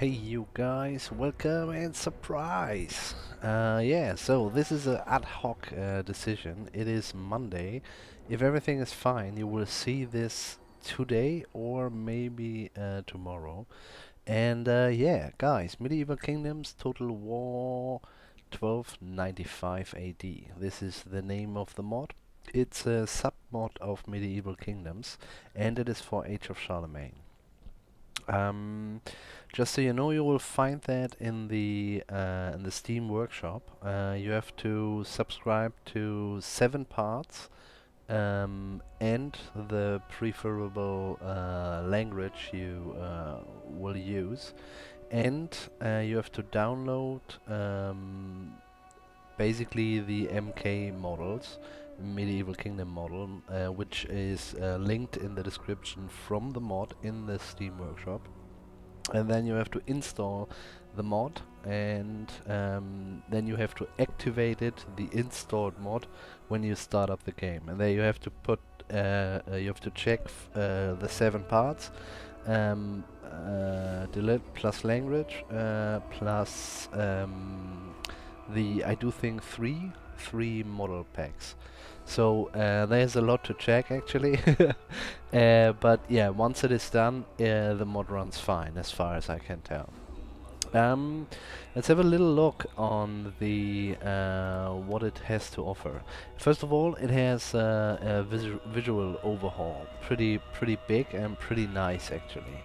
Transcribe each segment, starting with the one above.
Hey you guys, welcome and surprise! Yeah, so this is an ad hoc decision. It is Monday. If everything is fine, you will see this today or maybe tomorrow. And yeah, guys, Medieval Kingdoms Total War 1295 AD. This is the name of the mod. It's a sub-mod of Medieval Kingdoms, and it is for Age of Charlemagne. Um, just so you know, you will find that in the Steam workshop. You have to subscribe to 7 parts and the preferable language you will use, and you have to download basically the MK models, Medieval Kingdom model, which is linked in the description from the mod in the Steam workshop. And then you have to install the mod, and then you have to activate it, the installed mod, when you start up the game. And there you have to put, you have to check the 7 parts, delete plus language, plus I do think three model packs. So there's a lot to check actually. But yeah, once it is done, the mod runs fine as far as I can tell. Let's have a little look on the what it has to offer. First of all, it has a visual overhaul, pretty big and pretty nice actually.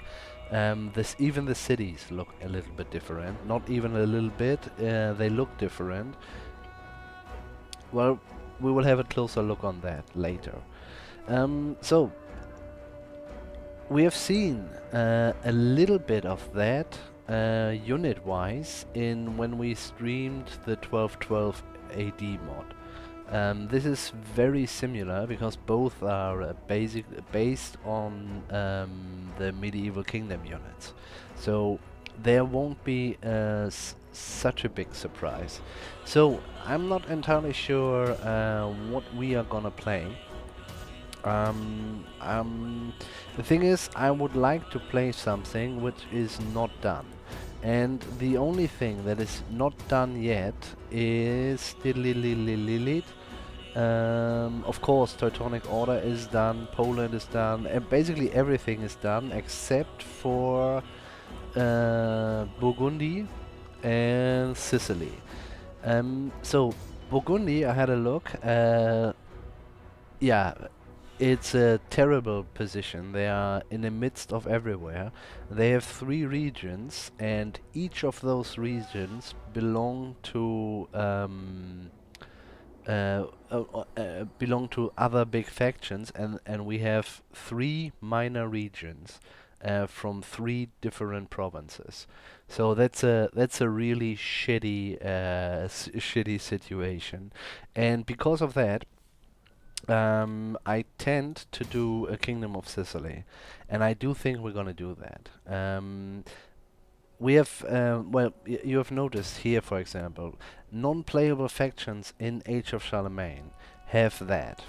Even the cities look a little bit different. Not even a little bit, they look different. Well, we will have a closer look on that later. So we have seen a little bit of that unit-wise in when we streamed the 1212 AD mod. This is very similar because both are based on the Medieval Kingdom units. So there won't be such a big surprise. So I'm not entirely sure what we are gonna play. The thing is, I would like to play something which is not done. And the only thing that is not done yet is of course, Teutonic Order is done, Poland is done, and basically everything is done except for Burgundy and Sicily. So Burgundy, I had a look. Yeah, it's a terrible position. They are in the midst of everywhere. They have 3 regions, and each of those regions belong to belong to other big factions, and we have 3 minor regions from 3 different provinces. So that's a really shitty shitty situation, and because of that, I tend to do a Kingdom of Sicily, and I do think we're gonna do that. We have, well, you have noticed here, for example, non-playable factions in Age of Charlemagne have that,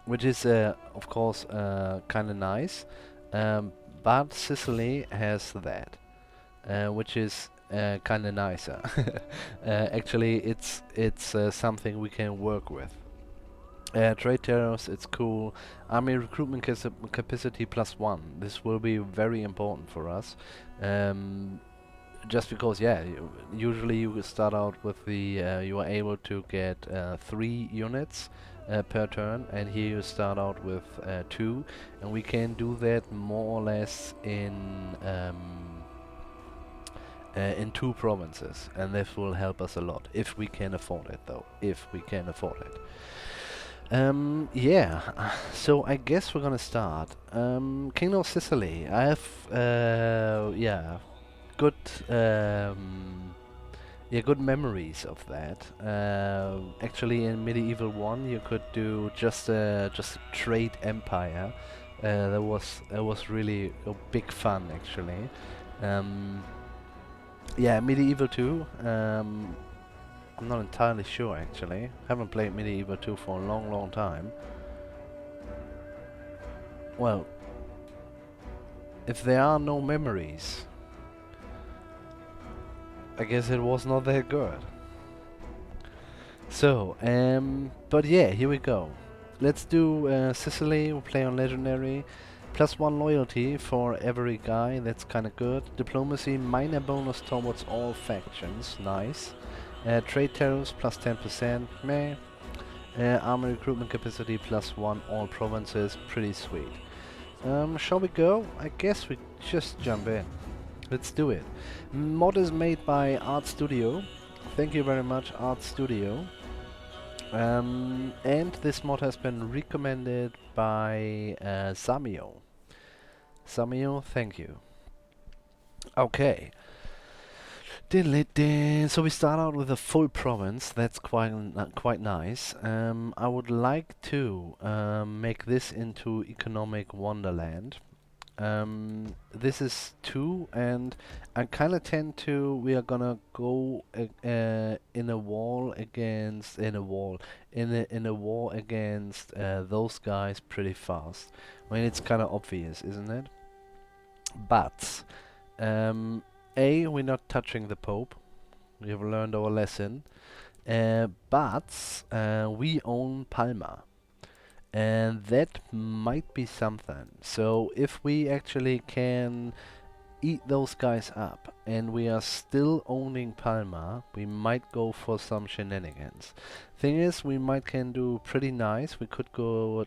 which is, of course, kind of nice. But Sicily has that, which is kind of nicer. Actually, it's something we can work with. Trade tariffs, it's cool. Army recruitment capacity +1. This will be very important for us. Just because, yeah, usually you start out with the, you are able to get 3 units per turn, and here you start out with 2, and we can do that more or less in 2 provinces, and this will help us a lot if we can afford it, though. If we can afford it. Yeah, so I guess we're gonna start. Kingdom of Sicily. I have, yeah, good, yeah, good memories of that. Actually, in Medieval 1, you could do just a trade empire. That was really big fun, actually. Yeah, Medieval 2. I'm not entirely sure actually. Haven't played Medieval 2 for a long time. Well, if there are no memories, I guess it was not that good. So, but yeah, here we go. Let's do Sicily, we'll play on Legendary. +1 loyalty for every guy, that's kinda good. Diplomacy, minor bonus towards all factions, nice. Trade tariffs, +10%, meh. Army recruitment capacity, +1 all provinces, pretty sweet. Shall we go? I guess we just jump in. Let's do it. Mod is made by Artstudio. Thank you very much, Artstudio. And this mod has been recommended by Samio. Samio, thank you. Okay. So we start out with a full province. That's quite nice. I would like to make this into economic wonderland. This is 2, and I kind of tend to. We are gonna go in a war against those guys pretty fast. I mean, it's kind of obvious, isn't it? But we're not touching the Pope. We have learned our lesson. But we own Palma. And that might be something. So if we actually can eat those guys up and we are still owning Palma, we might go for some shenanigans. Thing is, we might can do pretty nice. We could go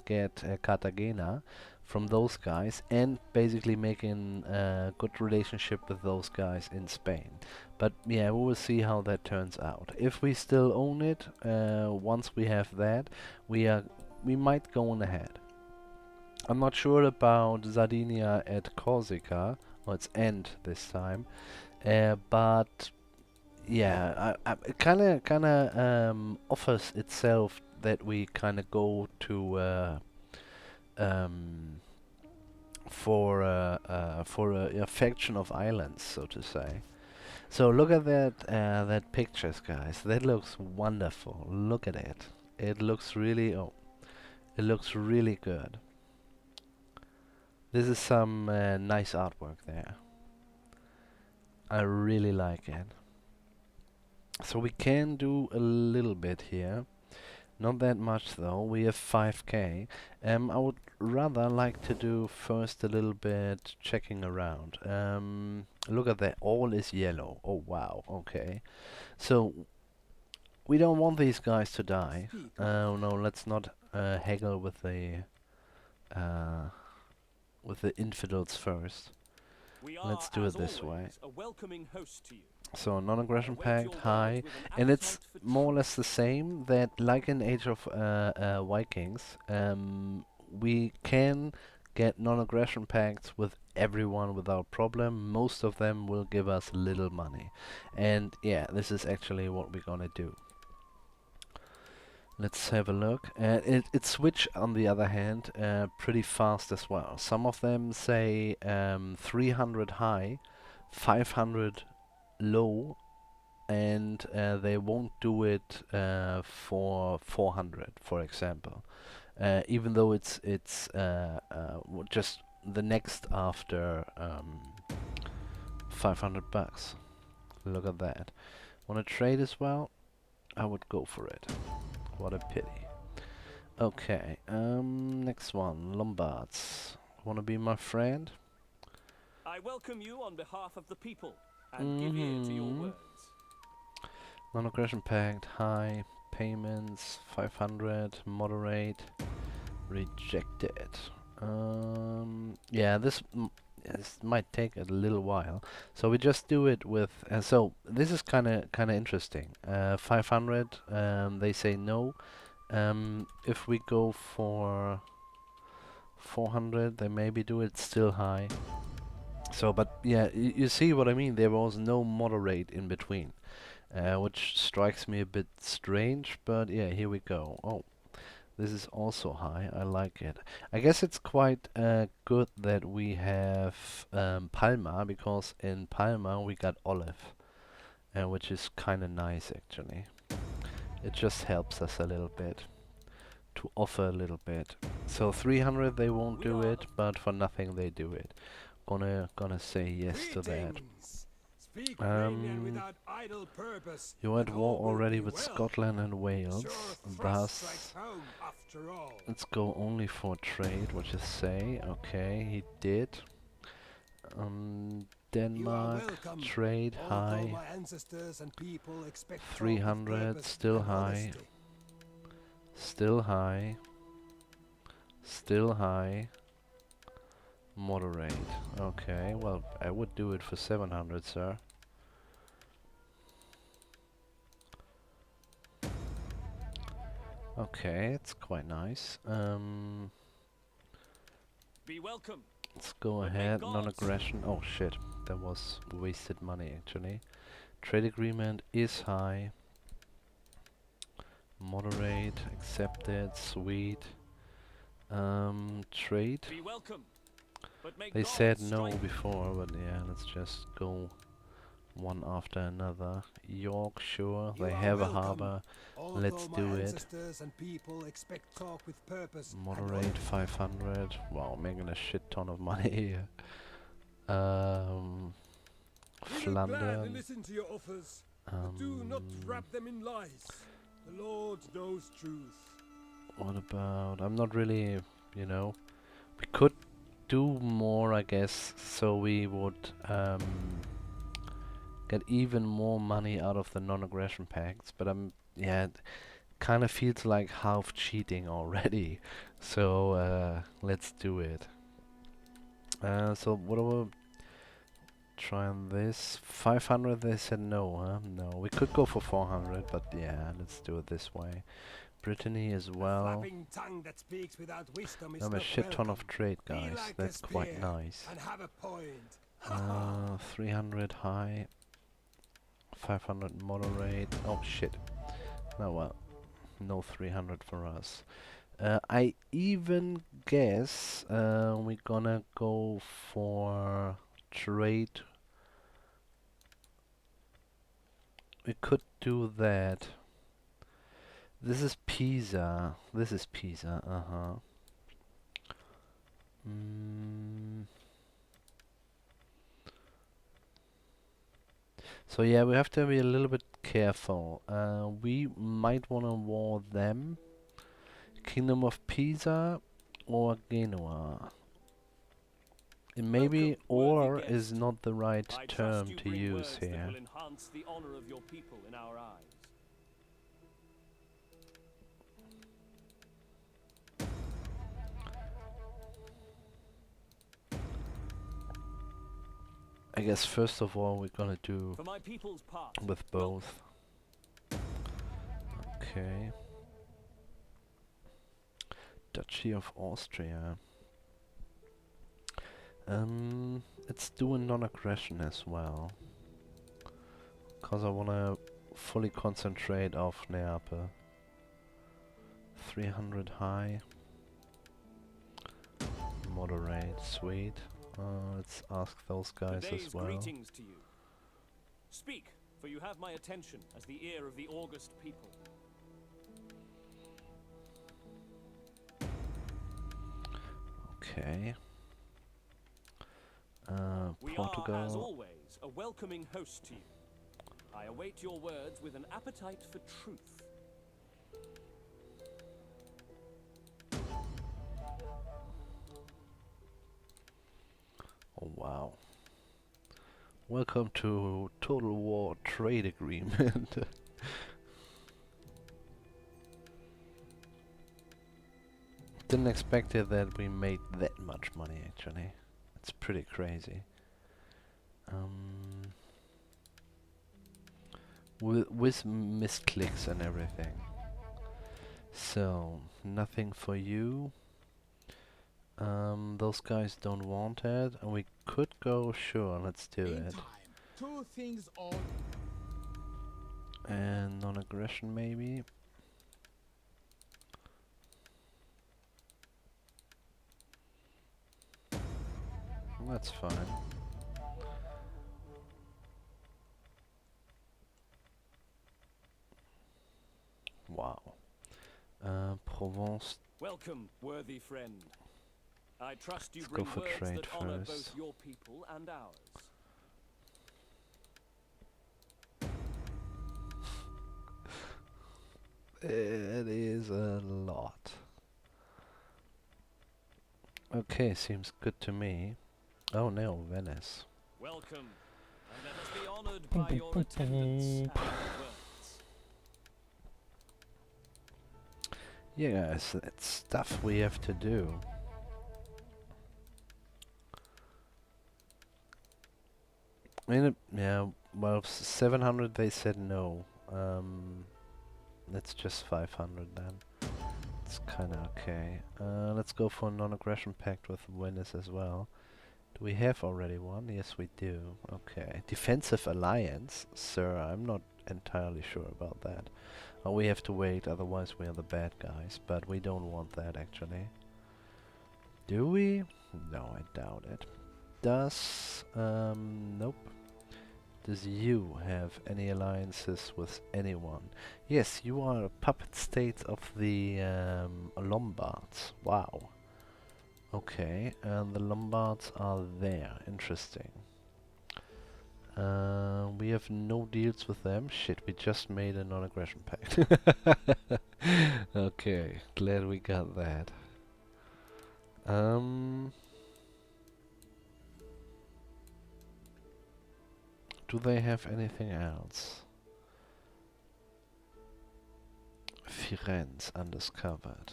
get Cartagena from those guys and basically making a good relationship with those guys in Spain. But yeah, we will see how that turns out. If we still own it, once we have that, we might go on ahead. I'm not sure about Sardinia at Corsica, or its end this time, but yeah, it kinda offers itself that we kinda go to for a faction of islands, so to say. So look at that pictures, guys. That looks wonderful. Look at it. It looks really it looks really good. This is some nice artwork there. I really like it. So we can do a little bit here. Not that much though. We have 5k. I would rather like to do first a little bit checking around. Look at that. All is yellow. Oh wow. Okay. So we don't want these guys to die. Oh no, let's not haggle with the infidels first. Let's do it this way. So non-aggression pact high, and it's more or less the same that like in Age of Vikings, we can get non-aggression pacts with everyone without problem. Most of them will give us little money, and yeah, this is actually what we're gonna do. Let's have a look. It switch on the other hand pretty fast as well. Some of them say 300 high, 500 low, and they won't do it for 400, for example. Even though it's just the next after 500 bucks. Look at that. Want to trade as well? I would go for it. What a pity. Okay, next one, Lombards. Wanna be my friend? I welcome you on behalf of the people and give ear to your words. Non-aggression pact, high, payments, 500, moderate, rejected. Yeah, this might take a little while. So we just do it with, so this is kinda interesting. 500, they say no. If we go for 400, they maybe do it still high. So, but yeah, you see what I mean? There was no moderate in between, which strikes me a bit strange, but yeah, here we go. Oh, this is also high. I like it. I guess it's quite good that we have Palma, because in Palma we got olive, which is kind of nice actually. It just helps us a little bit to offer a little bit. So 300 they won't do it, but for nothing they do it. Gonna say yes to that. Speak plainly and without idle purpose. You had and war all will already be with well. Scotland and Wales, Sure thrust strikes thus home after all. let's go only for trade, which is say. Okay, he did. You are Denmark, welcome. trade Although high, my ancestors and people expect talk with 300, purpose still and high, honesty. still high, still high, moderate. Okay, well, I would do it for 700, sir. Okay, it's quite nice. Be welcome. Let's go But may ahead, gods- non-aggression. Oh shit, that was wasted money actually. Trade agreement is high. Moderate, accepted, sweet. Trade. Be welcome. But may They gods said no strike before, but yeah, let's just go one after another. York, sure, You they are have a welcome. harbor. Although Let's my do it. ancestors and people expect talk with purpose and Moderate honesty. 500. Wow, making a shit ton of money here. We will gladly Flandern. listen to your offers, but do not wrap them in lies. The Lord knows truth. What about? I'm not really, you know. We could do more, I guess, so we would get even more money out of the non-aggression pacts. But yeah, it kind of feels like half cheating already. So let's do it. So what do we try on this? 500. They said no, huh? No, we could go for 400, but yeah, let's do it this way. Brittany as well. Flapping tongue that speaks without wisdom is I'm a not shit ton of welcome. trade, Be guys. like That's a quite spear nice. and have a point. 300 high, 500 moderate. Oh shit. No, well, no 300 for us. I even guess we're gonna go for trade. We could do that. This is Pisa. This is Pisa. Uh-huh. So yeah, we have to be a little bit careful. We might want to war them. Kingdom of Pisa or Genoa. And maybe Welcome, worthy or guest. is not the right I trust term you to bring use words that here. will enhance the honor of your people in our eyes. I guess first of all we're gonna do For my people's part, with both. Okay. Duchy of Austria. Let's do a non-aggression as well. Cause I wanna fully concentrate off Neapel. 300 high. Moderate, sweet. Let's ask those guys today's as well. greetings to you. Speak, for you have my attention as the ear of the august people. Okay. We Portugal. are, as always, a welcoming host to you. I await your words with an appetite for truth. Oh wow. Welcome to Total War Trade Agreement. Didn't expect it that we made that much money actually. It's pretty crazy. With misclicks and everything. So, nothing for you. Those guys don't want it, and we could go, sure, let's do In it. time, two things all And non-aggression maybe. That's fine. Wow. Provence. Welcome, worthy friend. I trust you Let's go bring for words trade that honor both first. your people and ours. It is a lot. Okay, seems good to me. Oh no, Venice. Welcome, and let us be honored by your attendance and words. Yes, it's stuff we have to do. I mean, yeah, well, 700 they said no. Let's just 500 then. It's kinda okay. Let's go for a non-aggression pact with Venice as well. Do we have already one? Yes, we do. Okay. Defensive alliance? Sir, I'm not entirely sure about that. Oh, we have to wait, otherwise we are the bad guys. But we don't want that, actually. Do we? No, I doubt it. Does... nope. Does you have any alliances with anyone? Yes, you are a puppet state of the Lombards. Wow. Okay, and the Lombards are there. Interesting. We have no deals with them. Shit, we just made a non-aggression pact. Okay, glad we got that. Do they have anything else? Firenze undiscovered.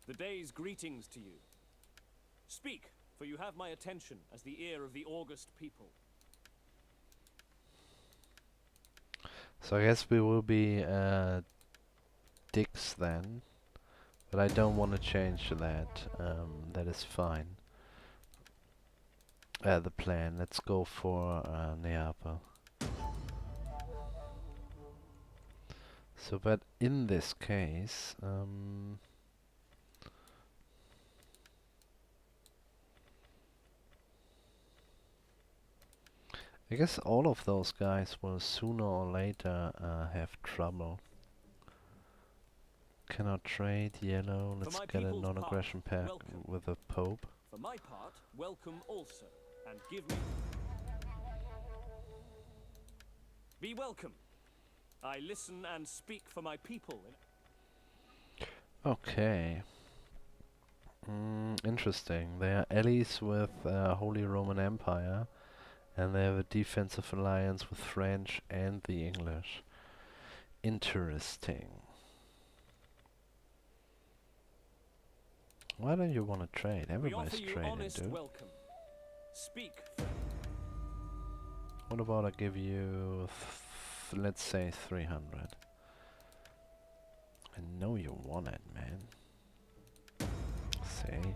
The day's greetings to you. Speak, for you have my attention as the ear of the august people. So I guess we will be dicks then, but I don't want to change that. That is fine. The plan. Let's go for Neapel. So, but in this case, I guess all of those guys will sooner or later have trouble. Cannot trade, yellow. Let's get a non-aggression pact with the Pope. For my part, welcome also, and give me... Be welcome. I listen and speak for my people. Okay. Interesting. They are allies with Holy Roman Empire, and they have a defensive alliance with French and the English. Interesting. Why don't you want to trade? Everybody's trading, dude. Welcome. Speak. What about I give you, let's say 300? I know you want it, man. See?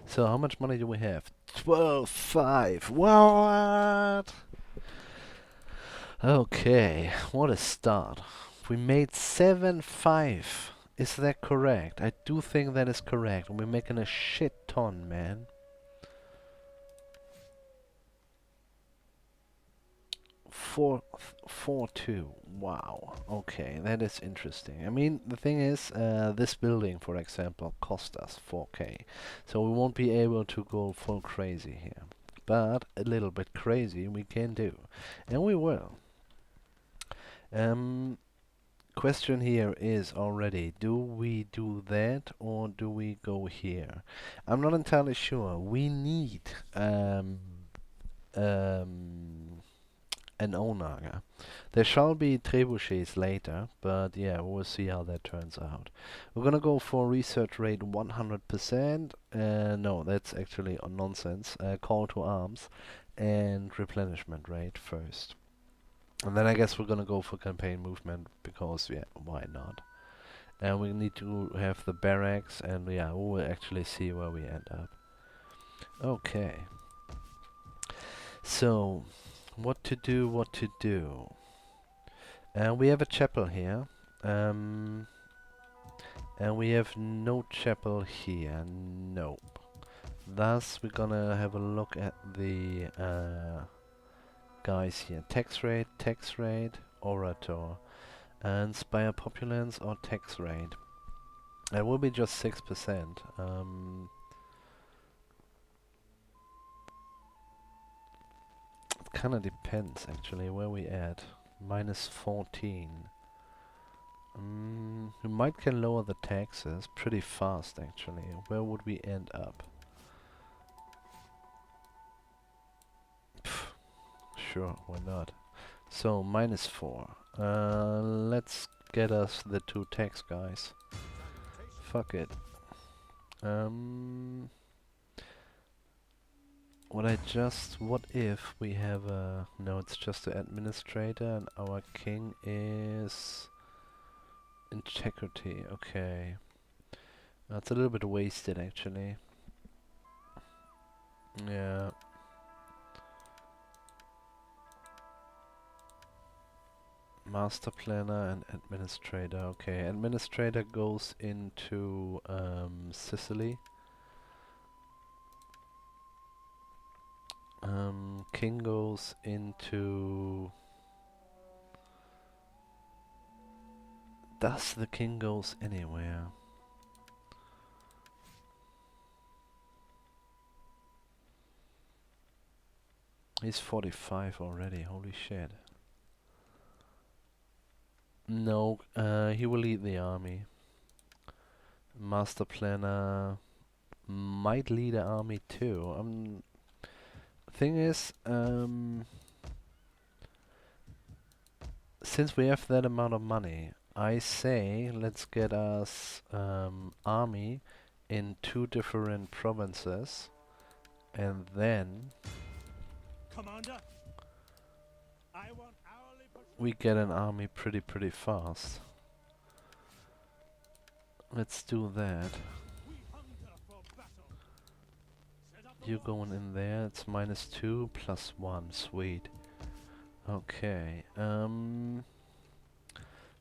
So how much money do we have? 12.5. What? Okay, what a start. We made 7.5. Is that correct? I do think that is correct. And we're making a shit ton, man. 4.2. Wow. Okay, that is interesting. I mean, the thing is, this building, for example, cost us 4k. So we won't be able to go full crazy here. But a little bit crazy we can do. And we will. Question here is already, do we do that or do we go here? I'm not entirely sure. We need an owner. There shall be trebuchets later, but yeah, we'll see how that turns out. We're gonna go for research rate 100%. No, that's actually nonsense. Call to arms and replenishment rate first. And then I guess we're gonna go for campaign movement because, yeah, why not? And we need to have the barracks, and yeah, we will actually see where we end up. Okay. So, what to do, what to do. We have a chapel here. And we have no chapel here. Nope. Thus, we're gonna have a look at the guys here. Tax rate, orator. Inspire populace or tax rate. It will be just 6%. kinda depends actually where we at. -14. We might can lower the taxes pretty fast actually. Where would we end up? Pff, sure, why not? So -4. Let's get us the 2 tax guys. Fuck it. What if we have a... No, it's just the administrator and our king is... integrity, okay. That's a little bit wasted actually. Yeah. Master planner and administrator, okay. Administrator goes into Sicily. King goes into... Does the king goes anywhere? He's 45 already, holy shit. No, he will lead the army. Master planner might lead an army too. Thing is, since we have that amount of money, I say let's get us army in 2 different provinces, and then Commander, I want hourly we get an army pretty fast. Let's do that. We hunger for battle. Set up You going in there? It's -2 +1. Sweet. Okay.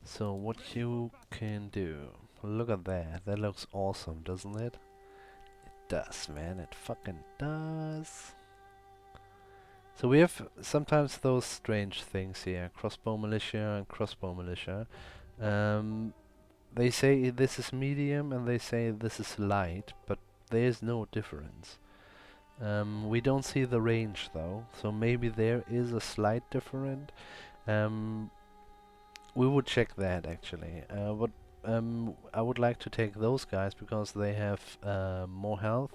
So what you can do? Look at that. That looks awesome, doesn't it? It does, man. It fucking does. So we have sometimes those strange things here. Crossbow Militia and Crossbow Militia. They say this is medium and they say this is light, but there's no difference. We don't see the range though, so maybe there is a slight difference. We would check that actually. I would like to take those guys because they have more health,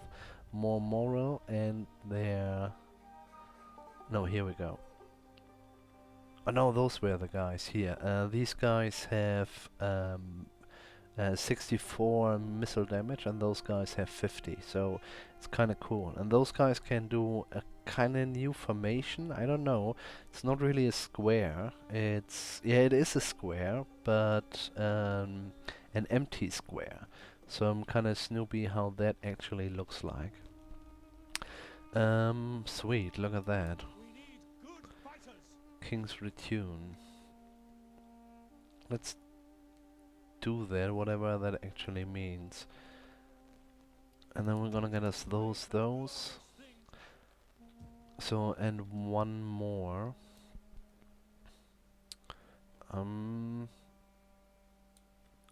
more moral, and they're... No, here we go. Oh no, those were the guys here. These guys have 64 missile damage and those guys have 50, so it's kinda cool. And those guys can do a kinda new formation, I don't know. It's not really a square, it's... yeah, it is a square, but an empty square. So I'm kinda snoopy how that actually looks like. Sweet, look at that. We need good fighters. King's Retune. Let's do that, whatever that actually means. And then we're gonna get us those. So, and one more.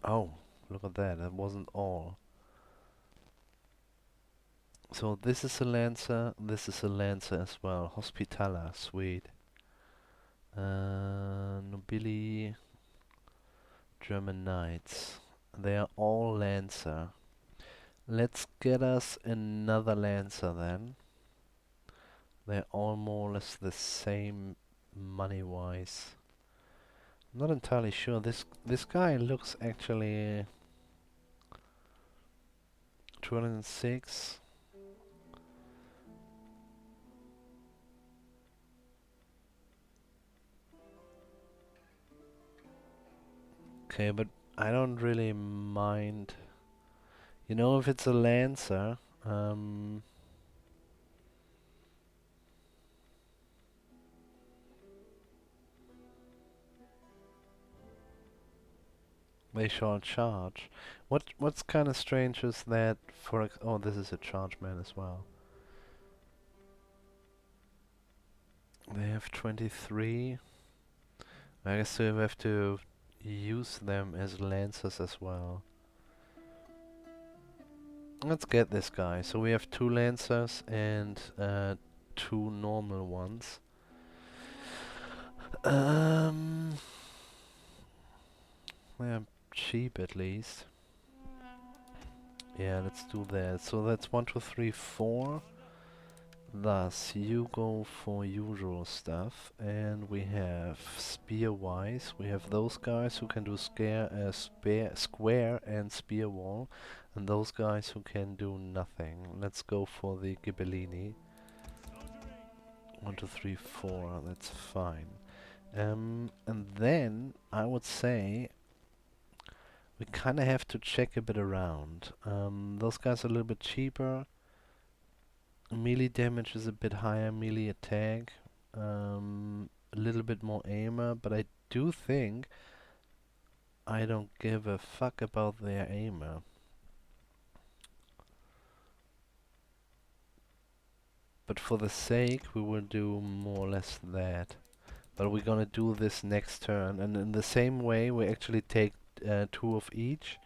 Oh, look at that, that wasn't all. So this is a Lancer, this is a Lancer as well. Hospitaller, sweet. Nobili, German Knights. They are all Lancer. Let's get us another Lancer then. They're all more or less the same money-wise. I'm not entirely sure. This guy looks actually 206. Okay, but I don't really mind. You know, if it's a Lancer, they shall charge. What's kind of strange is that oh, this is a charge man as well. They have 23. I guess we have to use them as Lancers as well. Let's get this guy. So we have 2 Lancers and 2 normal ones. Um, they're cheap at least. Yeah, let's do that. So that's 1, 2, 3, 4. Thus, you go for usual stuff, and we have spear-wise. We have those guys who can do square and spear wall, and those guys who can do nothing. Let's go for the Ghibellini. 1, 2, 3, 4. That's fine. And then I would say we kind of have to check a bit around. Those guys are a little bit cheaper. Melee damage is a bit higher, melee attack, a little bit more aimer, but I do think I don't give a fuck about their aimer. But for the sake, we will do more or less that. But we're gonna do this next turn, and in the same way, we actually take 2 of each,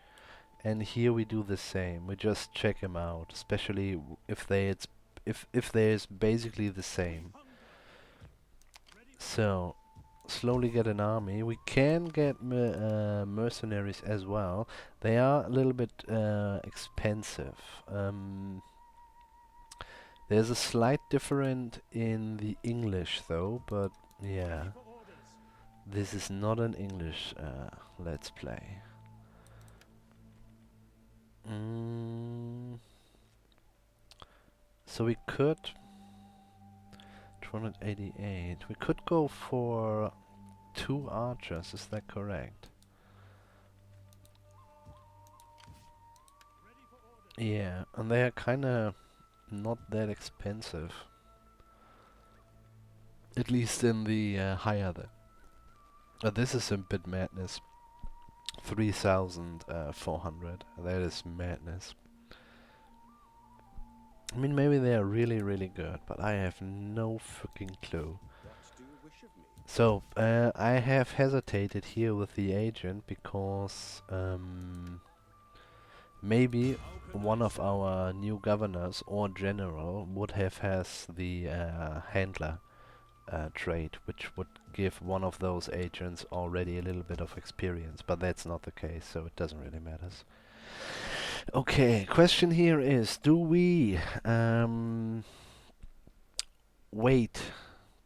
and here we do the same. We just check them out, especially if there's basically the same. So, slowly get an army. We can get mercenaries as well. They are a little bit expensive. There's a slight difference in the English though, but yeah. This is not an English Let's Play. So we could 288. We could go for 2 archers, is that correct? Yeah, and they are kinda not that expensive. At least in the higher this is a bit madness. 3,400. That is madness. I mean, maybe they are really, really good, but I have no freaking clue. So, I have hesitated here with the agent because maybe one of our new governors or general would have has the handler trait, which would give one of those agents already a little bit of experience, but that's not the case, so it doesn't really matter. Okay, question here is, do we wait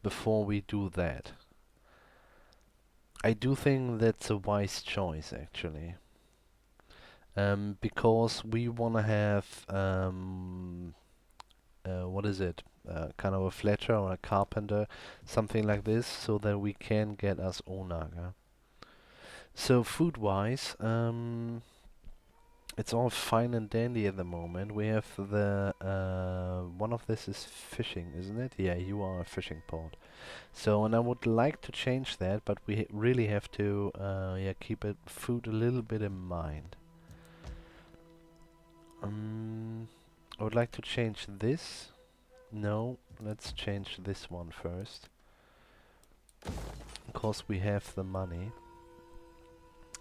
before we do that? I do think that's a wise choice, actually. Because we want to have, what is it? Kind of a fletcher or a carpenter, something like this, so that we can get us Onaga. So food-wise, it's all fine and dandy at the moment. We have the one of this is fishing, isn't it? Yeah, you are a fishing port. So, and I would like to change that, but we really have to yeah, keep it food a little bit in mind. I would like to change this. No, let's change this one first. Because we have the money.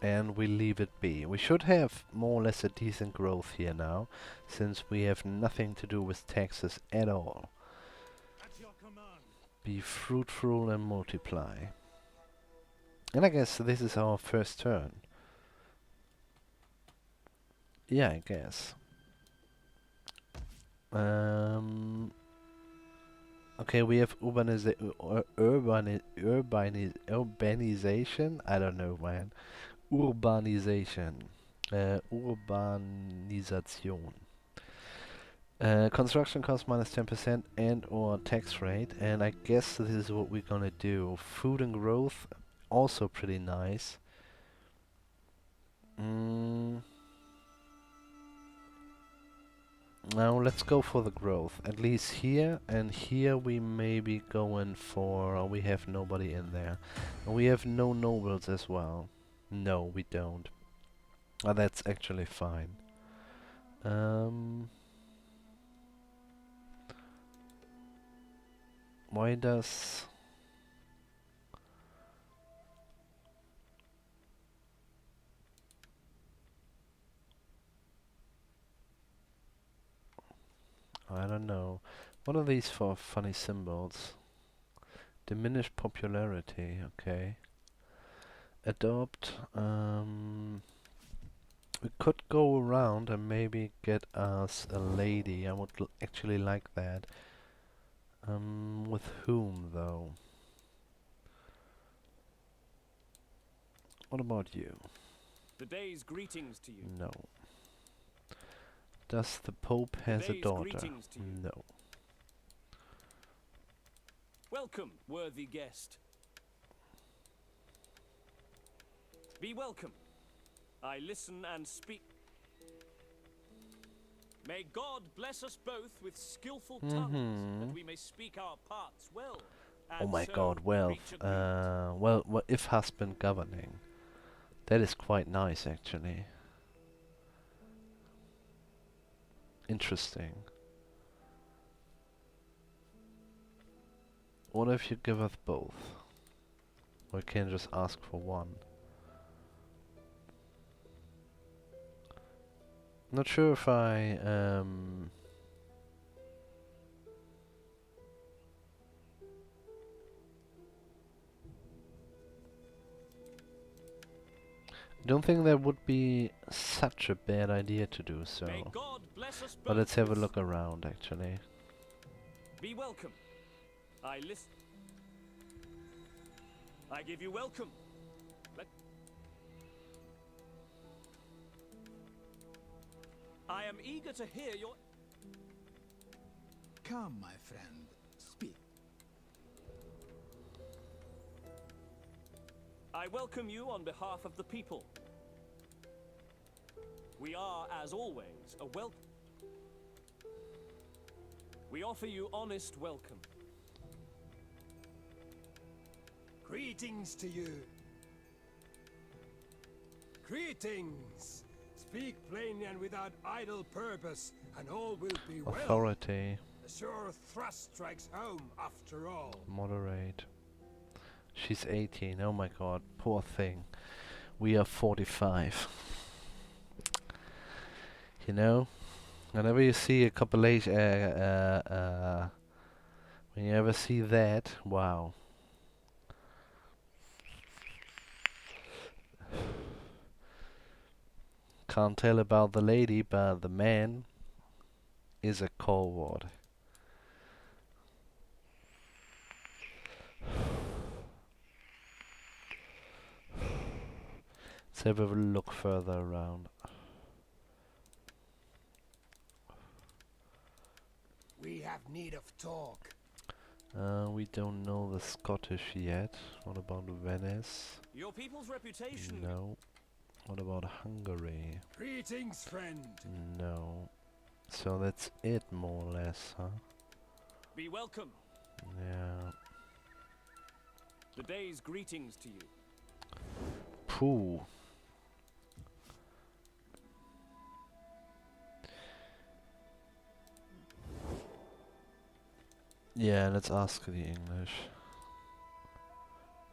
And we leave it be. We should have more or less a decent growth here now, since we have nothing to do with taxes at all. Be fruitful and multiply. And I guess this is our first turn. Yeah, I guess. Okay, we have urbanization. I don't know, man. Urbanisation. Urbanisation. Construction cost minus 10% and or tax rate. And I guess this is what we're gonna do. Food and growth, also pretty nice. Now let's go for the growth. At least here, and here we may be going for... we have nobody in there. And we have no nobles as well. No, we don't. Oh, that's actually fine. Why does... I don't know. What are these for funny symbols? Diminished popularity, okay. Adopt, we could go around and maybe get us a lady. I would actually like that. With whom though? What about you? The day's greetings to you. No. Does the Pope has a day's daughter? greetings to you. No. Welcome, worthy guest. Be welcome. I listen and speak. May God bless us both with skillful tongues, that we may speak our parts well. Oh And my so god, wealth. reach agreement. Well, if husband governing. That is quite nice, actually. Interesting. What if you give us both? We can just ask for one. Not sure if I don't think that would be such a bad idea to do so. May God bless us But both let's have a with look around, actually. Be welcome. I listen. I give you welcome. I am eager to hear your... Come, my friend, speak. I welcome you on behalf of the people. We are, as always, a welcome. We offer you honest welcome. Greetings to you. Greetings. Speak plainly and without idle purpose, and all will be well. Authority. A sure thrust strikes home after all. Moderate. She's 18. Oh my god, poor thing. We are 45. You know, whenever you see a copulation, when you ever see that, wow. Can't tell about the lady, but the man is a coward. Let's have a look further around. We have need of talk. We don't know the Scottish yet. What about Venice? Your people's reputation. No. What about Hungary? Greetings, friend. No. So that's it, more or less, huh? Be welcome. Yeah. The day's greetings to you. Pooh. Yeah, let's ask the English.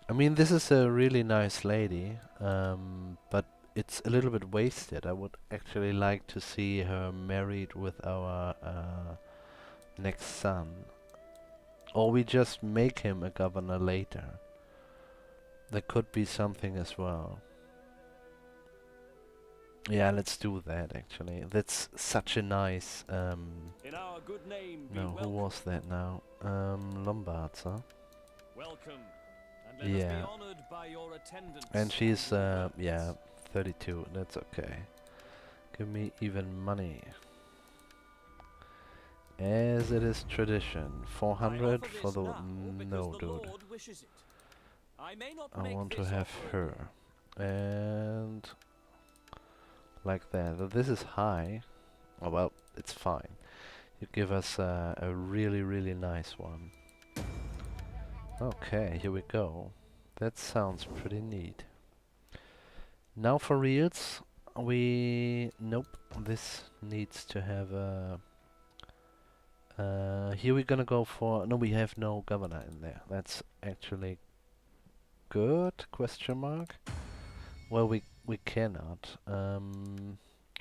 I mean, this is a really nice lady, but it's a little bit wasted. I would actually like to see her married with our next son. Or we just make him a governor later. That could be something as well. Yeah, let's do that actually. That's such a nice In our good name, be no, who welcome. was that now? Lombards, huh? Welcome. And let us Yeah. be honored by your attendance. And she's your yeah, 32. That's okay. Give me even money. As it is tradition. I 400 offer for this the now because no, the dude. Lord wishes it. I may not I make want to this have offer her. And like that. This is high. Oh well, it's fine. You give us a really, really nice one. Okay, here we go. That sounds pretty neat. Now for reals, nope, this needs to have a... here we're gonna go for... No, we have no governor in there. That's actually good, question mark. Well, we cannot.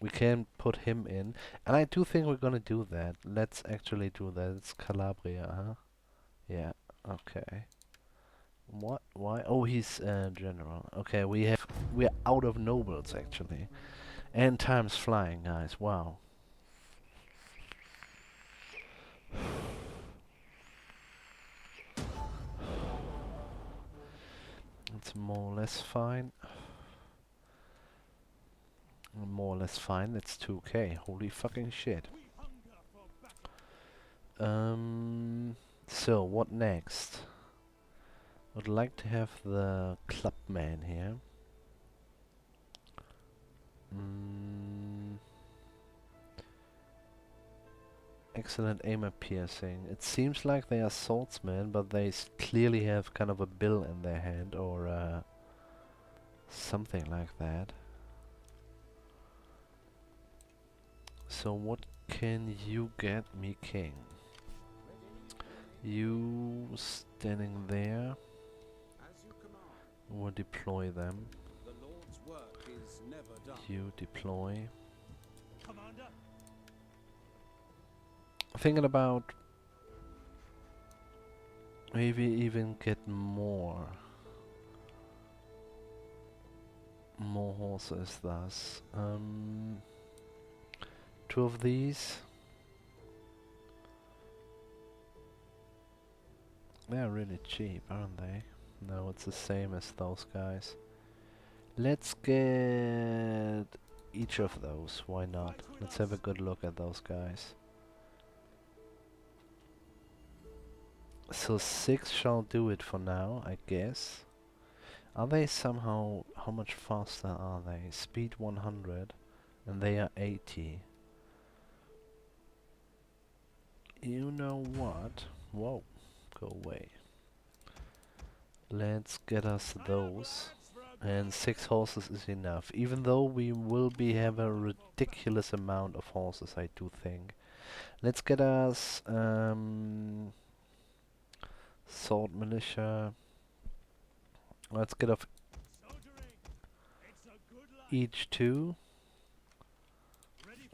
We can put him in. And I do think we're gonna do that. Let's actually do that. It's Calabria, huh? Yeah, okay. What? Why? Oh, he's general. Okay, we're out of nobles actually, and time's flying, guys. Wow. It's more or less fine. More or less fine. That's 2k. Holy fucking shit. So what next? Would like to have the clubman here. Excellent aim at piercing. It seems like they are swordsmen, but they clearly have kind of a bill in their hand or something like that. So what can you get me, king? You standing there. We'll deploy them. The Lord's work is never done. You deploy. Commander. Thinking about maybe even get more horses thus. 2 of these. They're really cheap, aren't they? No, it's the same as those guys. Let's get each of those, why not? Let's have a good look at those guys. So 6 shall do it for now, I guess. Are they somehow... how much faster are they? Speed 100 and they are 80. You know what? Whoa, go away. Let's get us those. And 6 horses is enough. Even though we will have a ridiculous amount of horses, I do think. Let's get us Sword Militia. Let's get off each 2.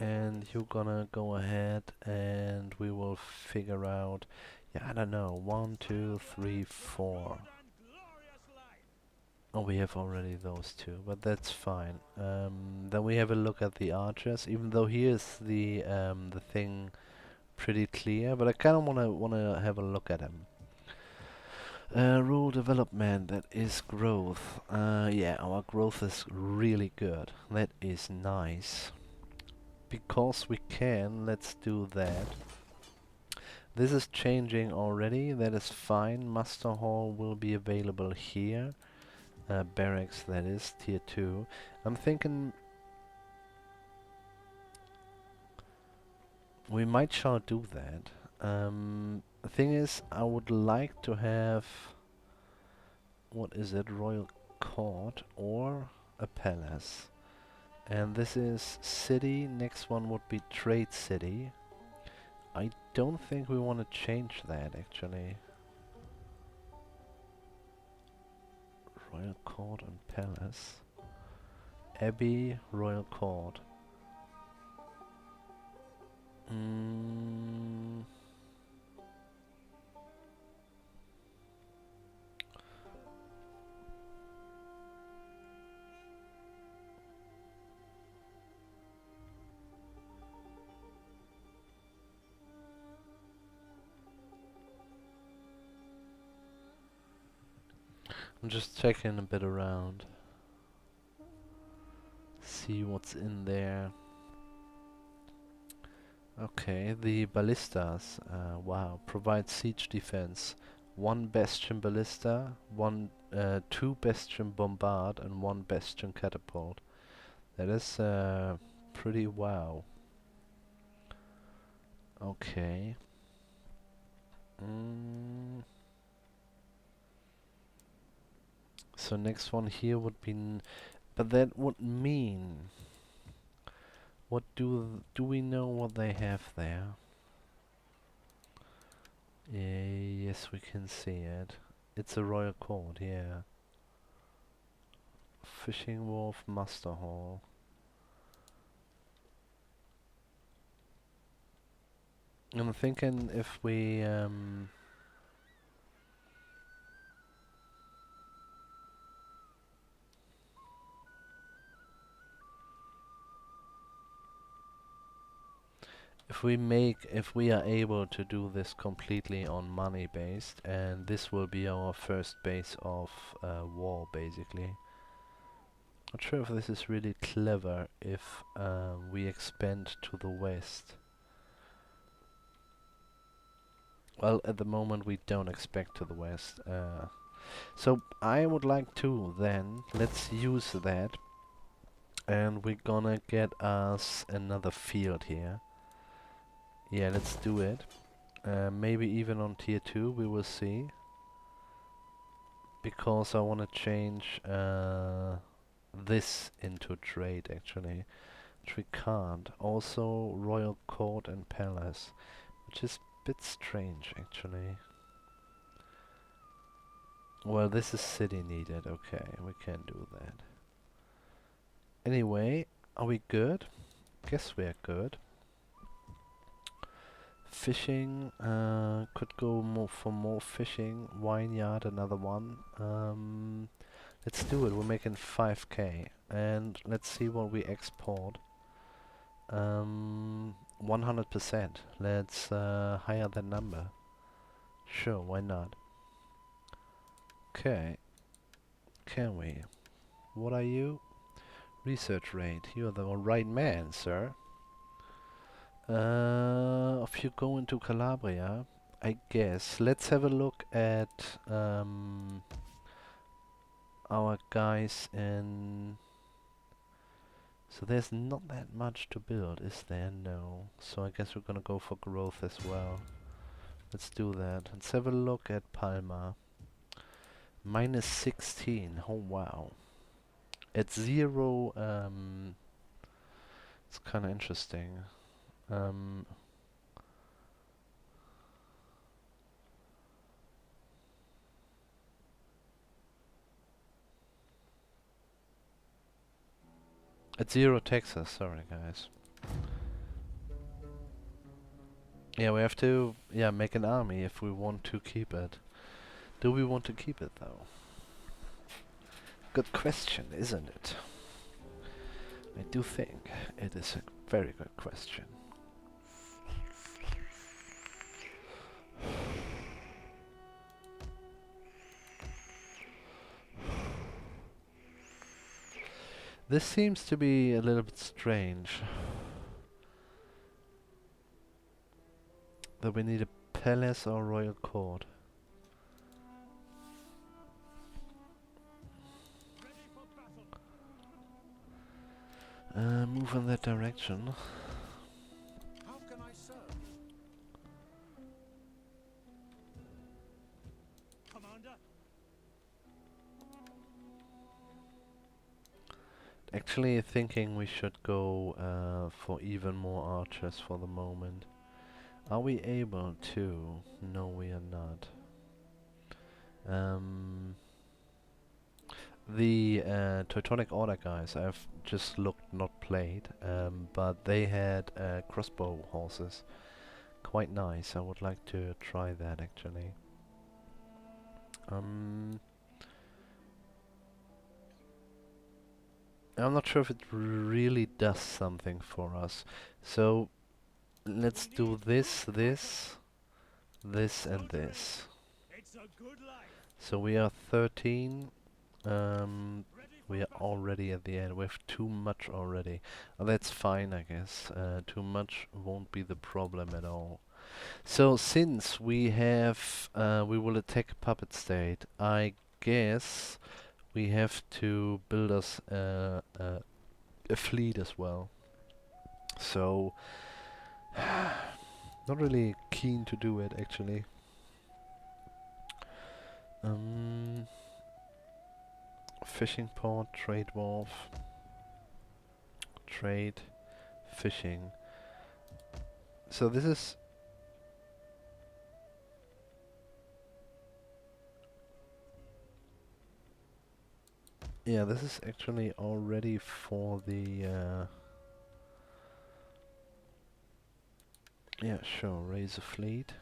And you're gonna go ahead and we will figure out, yeah, I don't know, 1, 2, 3, 4. Oh, we have already those 2, but that's fine. Then we have a look at the archers, even though here's the thing pretty clear, but I kind of wanna have a look at him. Rule development, that is growth. Yeah, our growth is really good. That is nice. Because we can, let's do that. This is changing already, that is fine. Muster Hall will be available here. Barracks, that is, tier 2. I'm thinking we might shall do that. The thing is, I would like to have, what is it, Royal Court or a palace. And this is city, next one would be Trade City. I don't think we want to change that actually. Royal Court and Palace. Abbey, Royal Court. I'm just checking a bit around. See what's in there. Okay, the ballistas. Wow, provide siege defense. 1 bastion ballista, 2 bastion bombard, and 1 bastion catapult. That is pretty wow. Okay. So next one here would be, but that would mean, what do we know what they have there? Yes, we can see it. It's a royal court, yeah. Fishing wharf, muster hall. I'm thinking if we if we are able to do this completely on money based, and this will be our first base of war, basically. Not sure if this is really clever if we expand to the west. Well, at the moment we don't expect to the west. So I would like to then, let's use that, and we're gonna get us another field here. Yeah, let's do it. Maybe even on tier 2, we will see. Because I want to change this into trade, actually. Which we can't. Also, Royal Court and Palace. Which is a bit strange, actually. Well, this is city needed. Okay, we can do that. Anyway, are we good? Guess we're good. Fishing, could go more for more fishing. Vineyard, another one. Let's do it. We're making 5k, and let's see what we export. 100%. Let's hire that number. Sure, why not? Okay. Can we? What are you? Research rate. You're the right man, sir. If you go into Calabria, I guess. Let's have a look at our guys in... So there's not that much to build, is there? No. So I guess we're gonna go for growth as well. Let's do that. Let's have a look at Palma. Minus 16. Oh wow. At 0, it's kinda interesting. At 0 Texas, sorry guys. Yeah, we have to make an army if we want to keep it. Do we want to keep it though? Good question, isn't it? I do think it is a very good question. This seems to be a little bit strange. That we need a palace or royal court. Move in that direction. How can I serve? Commander? Actually thinking we should go for even more archers for the moment. Are we able to? No, we are not. The Teutonic Order guys, I've just looked, not played, but they had crossbow horses. Quite nice. I would like to try that actually. I'm not sure if it really does something for us. So let's do this, this, this, and this. It's a good life. So we are 13. We are already at the end. We have too much already. That's fine, I guess. Too much won't be the problem at all. So since we have, we will attack a puppet state, I guess we have to build us a fleet as well. So not really keen to do it actually. Fishing port, trade wharf, trade, fishing. So this is this is actually already for the yeah, sure, raise a fleet.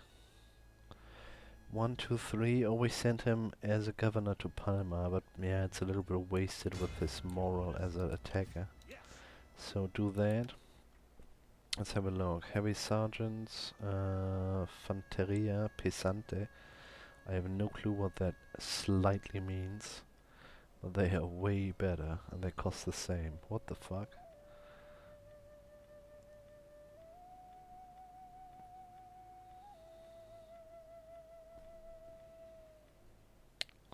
1, 2, 3. Oh, we sent him as a governor to Palma, but yeah, it's a little bit wasted with his moral as an attacker. Yes. So do that. Let's have a look. Heavy sergeants, Fanteria Pesante. I have no clue what that slightly means. But they are way better and they cost the same. What the fuck?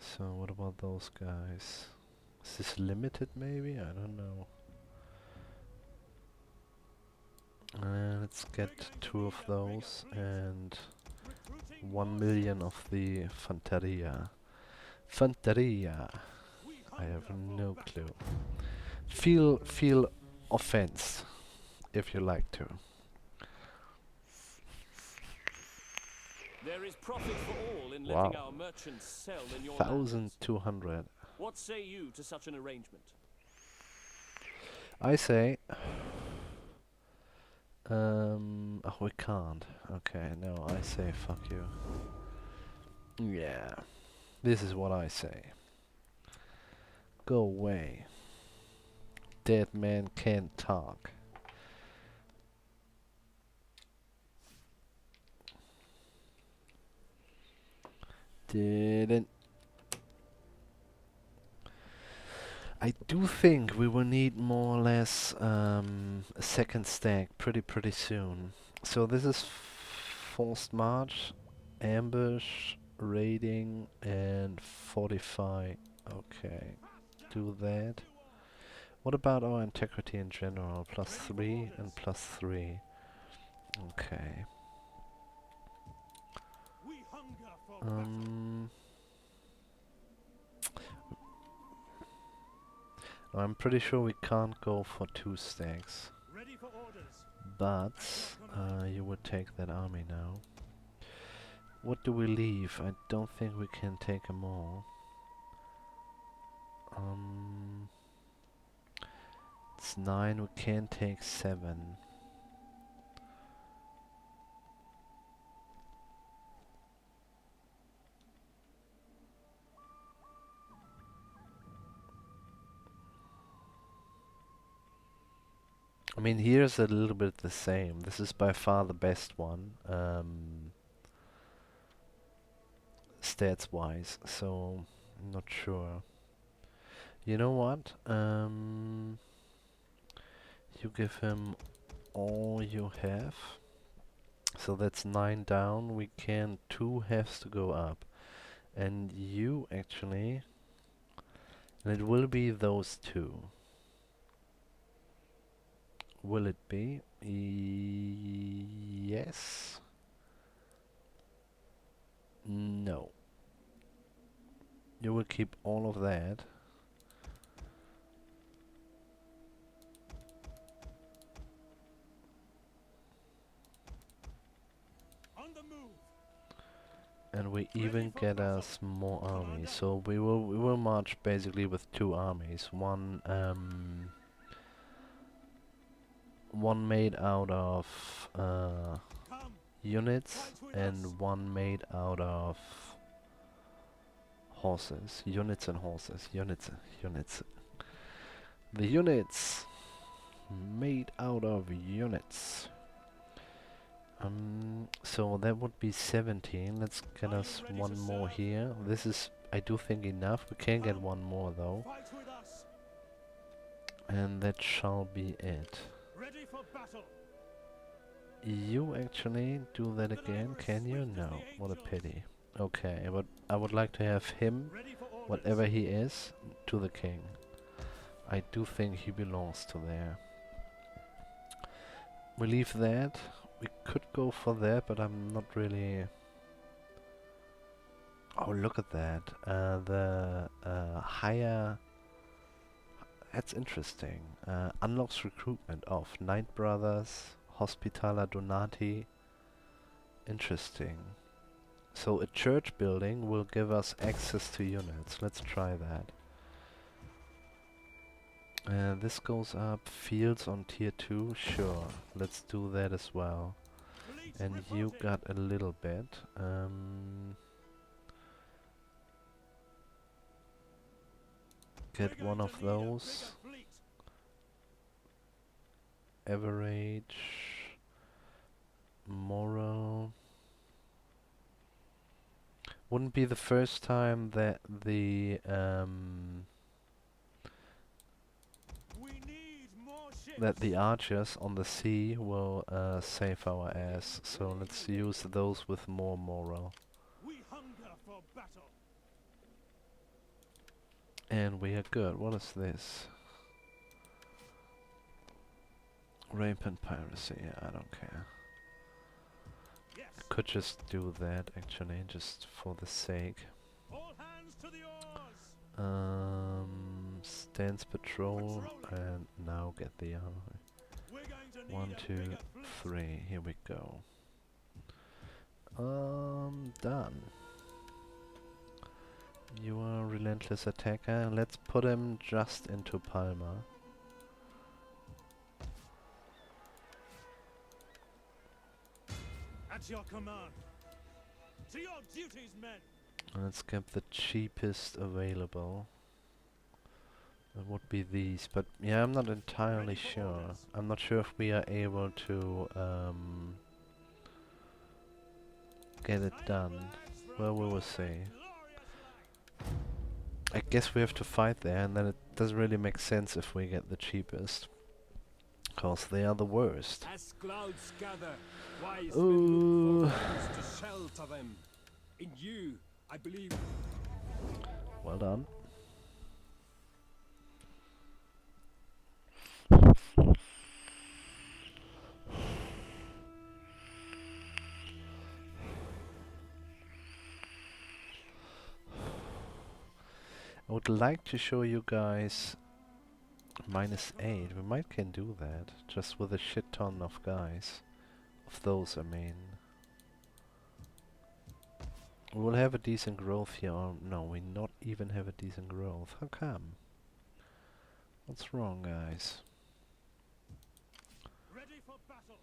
So what about those guys? Is this limited maybe? I don't know. Let's get 2 of those and 1 million of the Fanteria. Fanteria! I have no clue. Feel offense if you like to. There is profit for all in Wow. letting our merchants sell in your lands. 1,200. What say you to such an arrangement? I say... oh, we can't. Okay, no, I say fuck you. Yeah. This is what I say. Go away. Dead man can't talk. Didn't. I do think we will need more or less a second stack pretty soon. So this is forced march, ambush, raiding, and fortify. Okay, do that. What about our integrity in general? +3 and +3. Okay. I'm pretty sure we can't go for 2 stacks. But you would take that army now. What do we leave? I don't think we can take them all. It's 9, we can take 7. I mean, here's a little bit the same. This is by far the best one, stats-wise, so I'm not sure. You know what? You give him all you have. So that's 9 down. We can 2 has to go up. And you actually... And it will be those 2. Will it be? Yes. No. You will keep all of that. On the move. And we even get us more armies. So we will march basically with 2 armies. One made out of units and one made out of horses. Units and horses. Units. The units made out of units. So that would be 17. Let's get us 1 more here. This is, I do think, enough. We can get 1 more though. And that shall be it. Ready for battle. You actually do that again, can you? No, what a pity. Okay, but I would like to have him, whatever he is, to the king. I do think he belongs to there. We leave that. We could go for that, but I'm not really... Oh, look at that. The higher... That's interesting. Unlocks recruitment of Knight Brothers, Hospitaler Donati. Interesting. So a church building will give us access to units. Let's try that. This goes up. Fields on tier 2. Sure. Let's do that as well. And you got a little bit. Get one of those. Average. moral. Wouldn't be the first time that the archers on the sea will save our ass. So let's use those with more moral. We hunger for battle. And we are good. What is this? Rape and piracy. Yeah, I don't care. Yes. Could just do that actually, just for the sake. All hands to the oars. Stands patrol and now get the armor. We're going to need 1, a 2, bigger fleet. 3. Here we go. Done. You are a relentless attacker. Let's put him just into Palma. At your command. To your duties, men. Let's get the cheapest available. That would be these, but yeah, I'm not entirely sure. I'm not sure if we are able to get it done. Well, we will see. I guess we have to fight there, and then it doesn't really make sense if we get the cheapest. Cause they are the worst. As clouds gather, wise Ooh. men look for hands to shelter them. In you, I believe. Well done. I would like to show you guys -8. We might can do that, just with a shit ton of guys. Of those, I mean. We will have a decent growth here, or no, we not even have a decent growth. How come? What's wrong, guys? Ready for battle.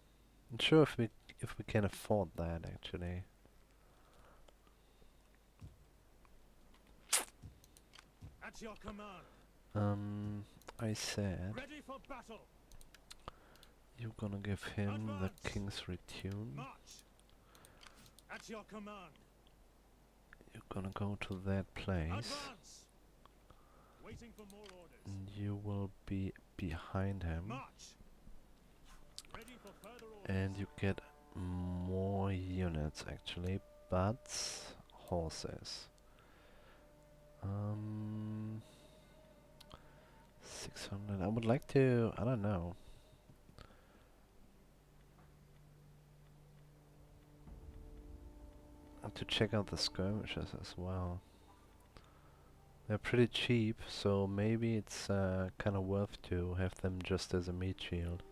I'm sure if we can afford that actually. At your command. I said Ready for battle. you're gonna give him Advance. the King's Retune. March. At your command. You're gonna go to that place. Advance. Waiting for more orders. And you will be behind him. March. Ready for further orders. And you get more units actually, but horses. 600. I would like to, I don't know. To check out the skirmishes as well. They're pretty cheap, so maybe it's kind of worth to have them just as a meat shield.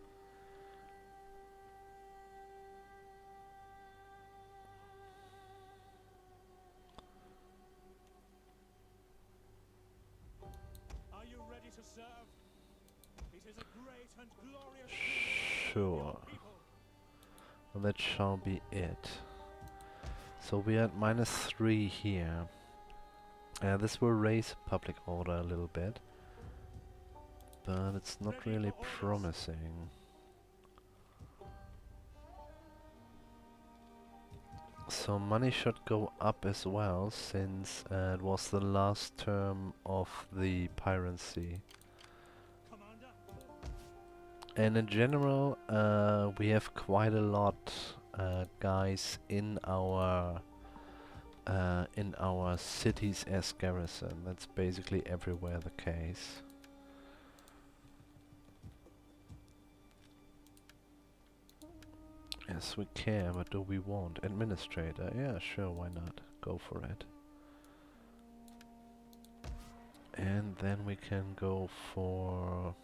Are you ready to serve? It is a great and glorious day for Sure. your people. Well, that shall be it. So we are at -3 here. This will raise public order a little bit, but it's not Ready really for orders. promising. So money should go up as well, since it was the last term of the piracy. Commander. And in general, we have quite a lot guys in our cities as garrison. That's basically everywhere the case. Yes, we can, but do we want administrator? Yeah, sure, why not? Go for it. And then we can go for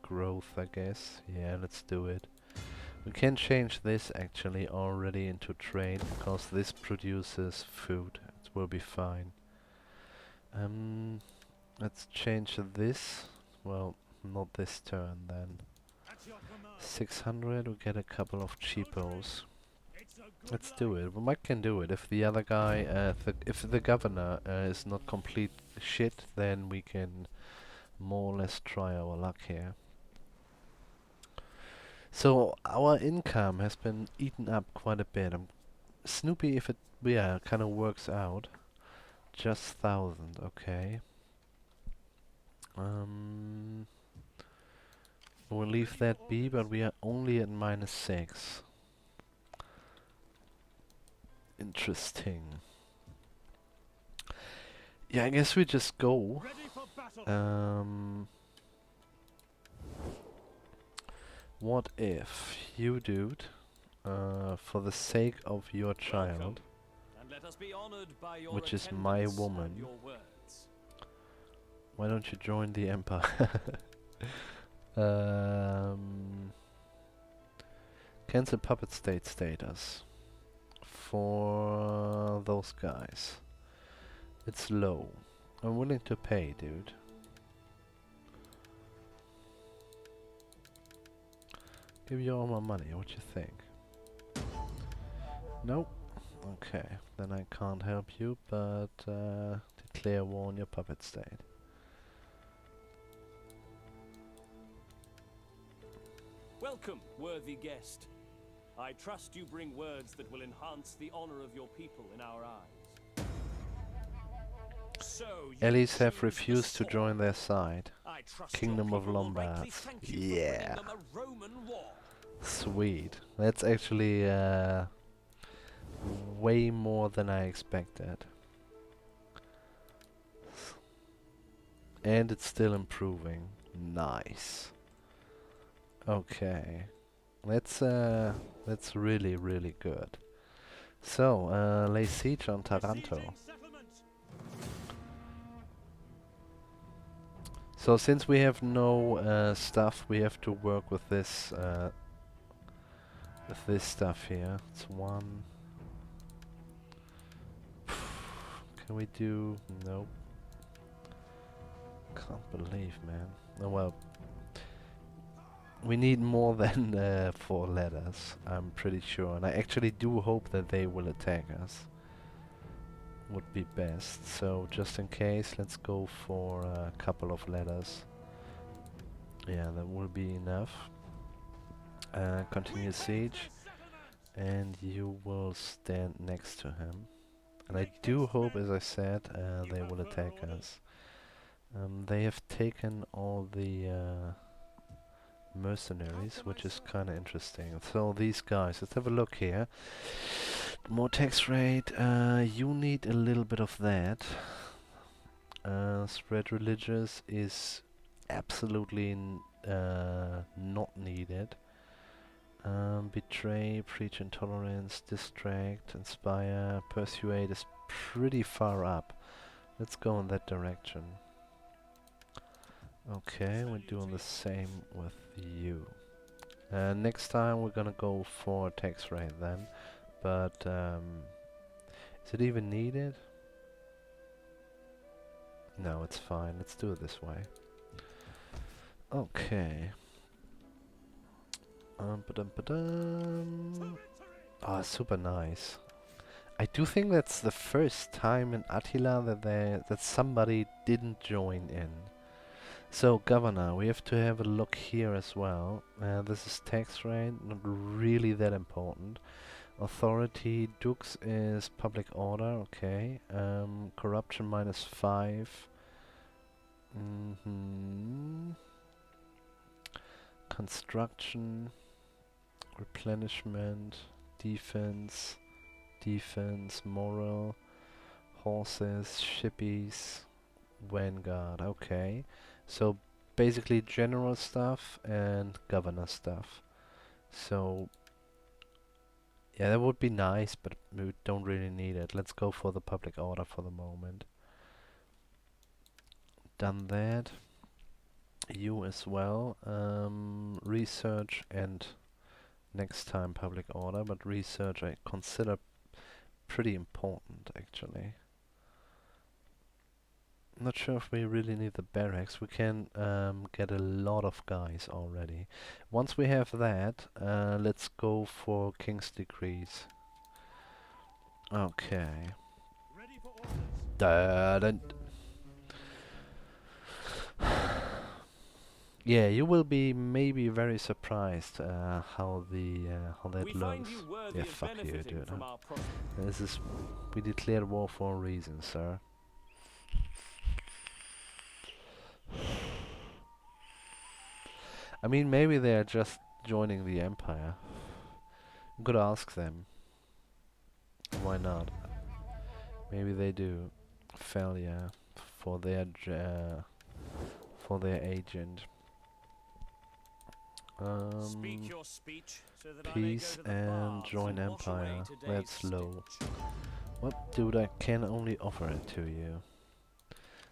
growth, I guess. Yeah, let's do it. We can change this actually already into trade, because this produces food. It will be fine. Let's change this. Well, not this turn then. At your command. 600, we get a couple of cheapos. It's a good Let's life. do it. We might can do it. If the other guy, if the governor is not complete shit, then we can more or less try our luck here. So our income has been eaten up quite a bit. Snoopy, if it yeah kind of works out, just 1,000. Okay. Um, we'll leave that be, but we are only at -6. Interesting. Yeah, I guess we just go. Ready for battle. What if you, dude, for the sake of your child, Welcome, and let us be honored by your which is my attendance woman, and your words. why don't you join the Empire? um, cancel puppet state status for those guys. It's low. I'm willing to pay, dude. Give you all my money, what you think? Nope. Okay, then I can't help you, but declare war on your puppet state. Welcome, worthy guest. I trust you bring words that will enhance the honor of your people in our eyes. So you Allies have choose the refused to sword. join their side. I trust Kingdom your of people will rightly Lombards. thank you Yeah. for bringing them a Roman war. Sweet. That's actually way more than I expected. And it's still improving. Nice. Okay. That's really, really good. So, lay siege on Taranto. Besieging settlement. So since we have no stuff, we have to work with this stuff here. It's one. Can we do? Nope. Can't believe, man. Oh well. We need more than 4 letters, I'm pretty sure. And I actually do hope that they will attack us. Would be best. So just in case, let's go for a couple of letters. Yeah, that will be enough. Continue siege. And you will stand next to him. And I do hope, as I said, they will attack us. They have taken all the mercenaries, which is kind of interesting. So these guys, let's have a look here. More tax rate. You need a little bit of that. Spread religious is absolutely not needed. Betray, preach intolerance, distract, inspire, persuade is pretty far up. Let's go in that direction. Okay, we're doing the same with you. Next time we're gonna go for tax rate then, but is it even needed? No, it's fine. Let's do it this way. Okay. Ba-dum. Oh, super nice. I do think that's the first time in Attila that somebody didn't join in. So, governor, we have to have a look here as well. This is tax rate, not really that important. Authority, dux is public order, okay. Corruption -5. Construction, replenishment, defense, moral, horses, shippies, vanguard, okay. So basically general stuff and governor stuff. So yeah, that would be nice, but we don't really need it. Let's go for the public order for the moment. Done that. You as well. Research and next time public order, but research I consider pretty important actually. Not sure if we really need the barracks. We can get a lot of guys already. Once we have that, let's go for King's Decrees. Okay. Ready for orders. Yeah, you will be maybe very surprised how that We find looks. you worthy Yeah, of fuck you, benefiting dude. from our prosperity. This is we declared war for a reason, sir. I mean, maybe they are just joining the empire. You could ask them. Why not? Maybe they do. Failure for their agent. Speak your speech so that Peace I may go to the and baths join and wash away empire. today's That's low. stench. What, dude? I can only offer it to you.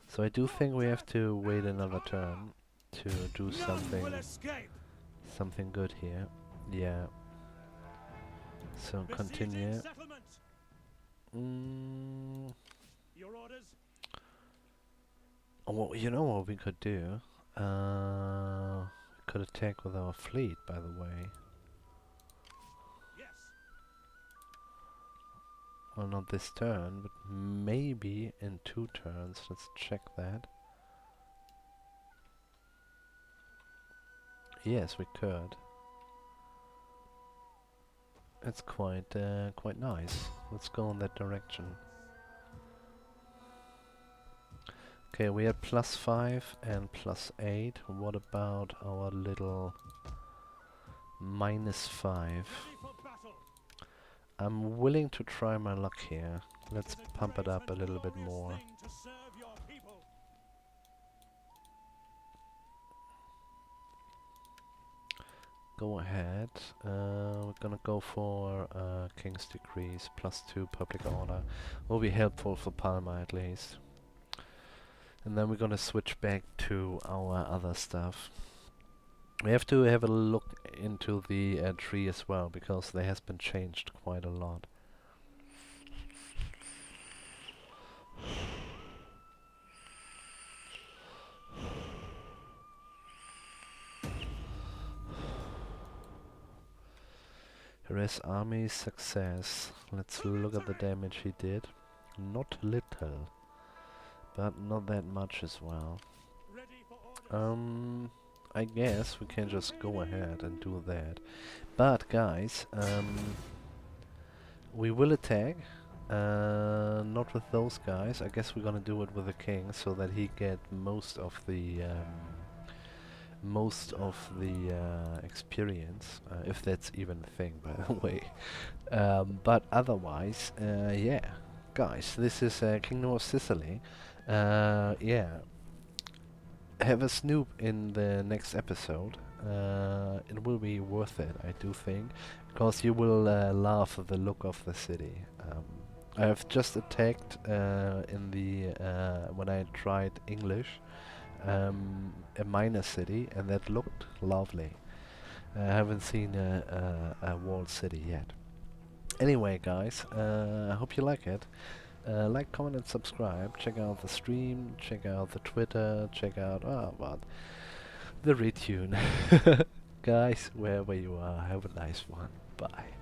So I do think we have to wait another turn to do something good here. Yeah. So continue. Your orders? Oh, well, you know what we could do? We could attack with our fleet, by the way. Yes. Well, not this turn, but maybe in 2 turns. Let's check that. Yes, we could. It's quite nice. Let's go in that direction. Okay, we had +5 and +8. What about our little -5? Ready for battle. I'm willing to try my luck here. Let's It is a pump it great up a and little bit glorious more. thing to serve your people. Go ahead. We're gonna go for King's Decrees, +2 public order. Will be helpful for Palma at least. And then we're gonna switch back to our other stuff. We have to have a look into the tree as well, because there has been changed quite a lot. Harass army success. Let's look at the damage he did. Not little, but not that much as well. Ready for orders. I guess we can just go ahead and do that. But guys, we will attack. Not with those guys. I guess we're gonna do it with the king, so that he get most of the experience, if that's even a thing, by the way. But otherwise, yeah, guys, this is Kingdom of Sicily. Yeah, have a snoop in the next episode. It will be worth it, I do think, because you will laugh at the look of the city. I have just attacked in the when I tried English, a minor city, and that looked lovely. I haven't seen a walled city yet. Anyway, guys, I hope you like it. Like, comment, and subscribe. Check out the stream. Check out the Twitter. Check out the retune. Guys, wherever you are, have a nice one. Bye.